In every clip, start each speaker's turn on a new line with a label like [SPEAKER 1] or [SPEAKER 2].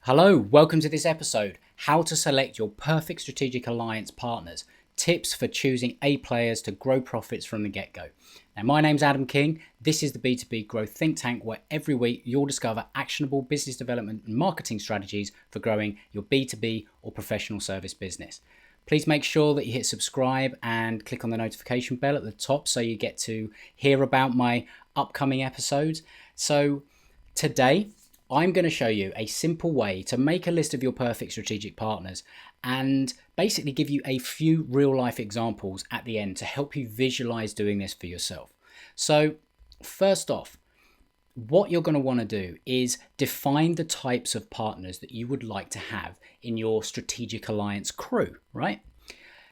[SPEAKER 1] Hello, welcome to this episode. How to select your perfect strategic alliance partners. Tips for choosing A players to grow profits from the get-go. Now, my name's Adam King. This is the B2B Growth Think Tank, where every week you'll discover actionable business development and marketing strategies for growing your B2B or professional service business. Please make sure that you hit subscribe and click on the notification bell at the top so you get to hear about my upcoming episodes. So today, I'm going to show you a simple way to make a list of your perfect strategic partners and basically give you a few real life examples at the end to help you visualize doing this for yourself. So first off, what you're going to want to do is define the types of partners that you would like to have in your strategic alliance crew, right?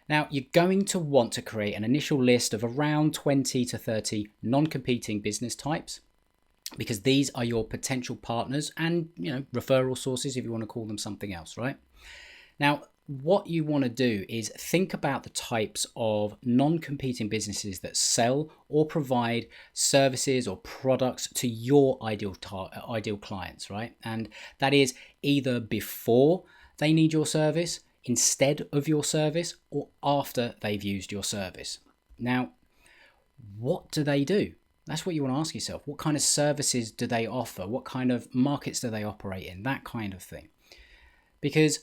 [SPEAKER 1] Now, you're going to want to create an initial list of around 20 to 30 non-competing business types, because these are your potential partners and, referral sources if you want to call them something else, right? Now, what you want to do is think about the types of non-competing businesses that sell or provide services or products to your ideal clients, right? And that is either before they need your service, instead of your service, or after they've used your service. Now, what do they do? That's what you want to ask yourself. What kind of services do they offer? What kind of markets do they operate in? That kind of thing. Because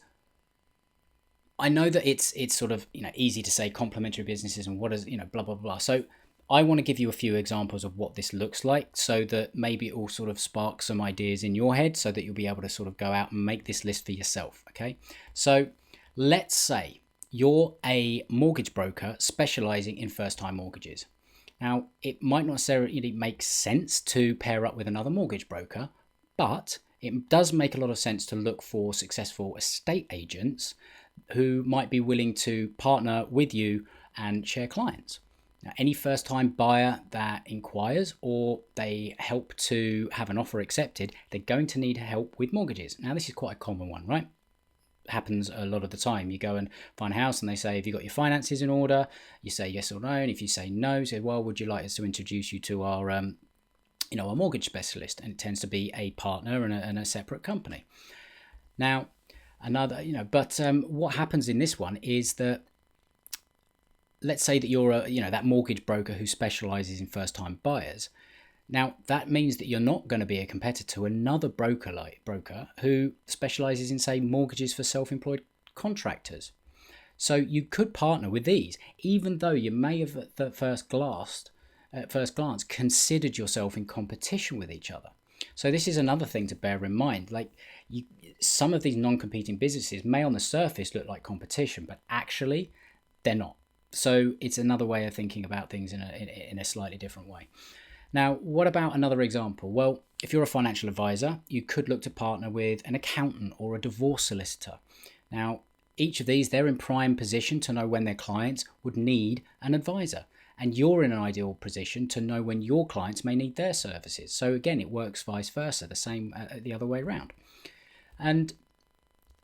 [SPEAKER 1] I know that it's sort of easy to say complementary businesses and what is blah blah blah. So I want to give you a few examples of what this looks like, so that maybe it will sort of spark some ideas in your head, so that you'll be able to sort of go out and make this list for yourself. Okay, so let's say you're a mortgage broker specializing in first-time mortgages. Now, it might not necessarily make sense to pair up with another mortgage broker, but it does make a lot of sense to look for successful estate agents who might be willing to partner with you and share clients. Now, any first-time buyer that inquires or they help to have an offer accepted, they're going to need help with mortgages. Now, this is quite a common one, right? Happens a lot of the time. You go and find a house and they say, have you got your finances in order? You say yes or no, and if you say no, say, well, would you like us to introduce you to our our mortgage specialist? And it tends to be a partner and a separate company. Now, what happens in this one is that, let's say that you're that mortgage broker who specializes in first-time buyers. Now, that means that you're not going to be a competitor to another broker who specializes in, say, mortgages for self-employed contractors. So you could partner with these, even though you may have at first glance considered yourself in competition with each other. So this is another thing to bear in mind. Some of these non-competing businesses may on the surface look like competition, but actually they're not. So it's another way of thinking about things in a slightly different way. Now, what about another example? Well, if you're a financial advisor, you could look to partner with an accountant or a divorce solicitor. Now, each of these, they're in prime position to know when their clients would need an advisor. And you're in an ideal position to know when your clients may need their services. So again, it works vice versa, the same the other way around. And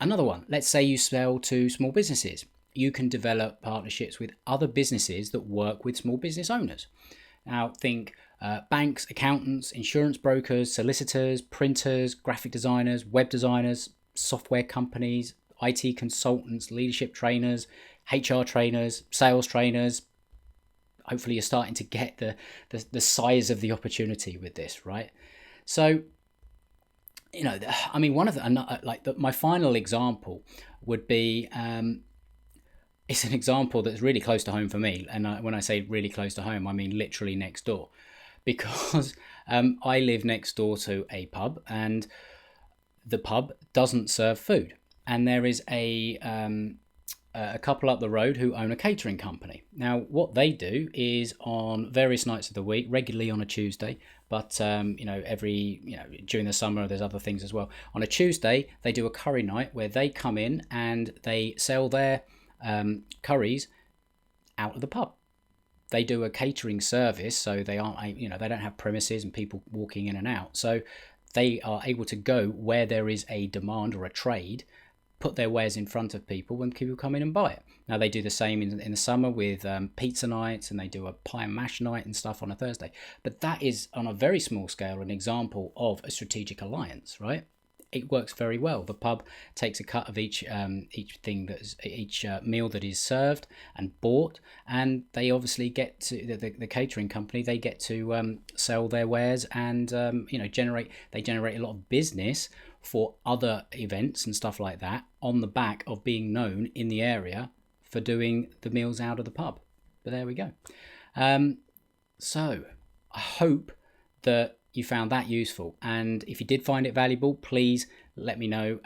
[SPEAKER 1] another one, let's say you sell to small businesses. You can develop partnerships with other businesses that work with small business owners. Now, think banks, accountants, insurance brokers, solicitors, printers, graphic designers, web designers, software companies, IT consultants, leadership trainers, HR trainers, sales trainers. Hopefully you're starting to get the size of the opportunity with this, right? So, one of my final example would be, it's an example that's really close to home for me. And when I say really close to home, I mean literally next door. Because I live next door to a pub, and the pub doesn't serve food. And there is a couple up the road who own a catering company. Now, what they do is on various nights of the week, regularly on a Tuesday, but during the summer, there's other things as well. On a Tuesday, they do a curry night where they come in and they sell their curries out of the pub. They do a catering service, so they aren't, they don't have premises and people walking in and out. So they are able to go where there is a demand or a trade, put their wares in front of people when people come in and buy it. Now, they do the same in the summer with pizza nights, and they do a pie and mash night and stuff on a Thursday. But that is, on a very small scale, an example of a strategic alliance, right? it works very well. The pub takes a cut of each meal that is served and bought, and they obviously get to the catering company. They get to sell their wares and generate a lot of business for other events and stuff like that on the back of being known in the area for doing the meals out of the pub. But there we go. So I hope that you found that useful, and if you did find it valuable, please let me know.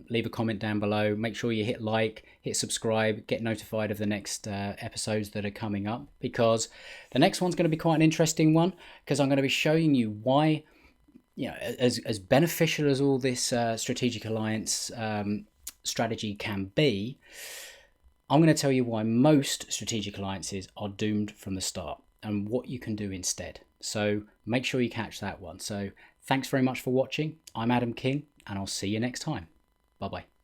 [SPEAKER 1] Leave a comment down below. Make sure you hit like, hit subscribe, get notified of the next episodes that are coming up, because the next one's going to be quite an interesting one, because I'm going to be showing you why, as beneficial as all this strategic alliance strategy can be, I'm going to tell you why most strategic alliances are doomed from the start and what you can do instead. So make sure you catch that one. So thanks very much for watching. I'm Adam King, and I'll see you next time. Bye-bye.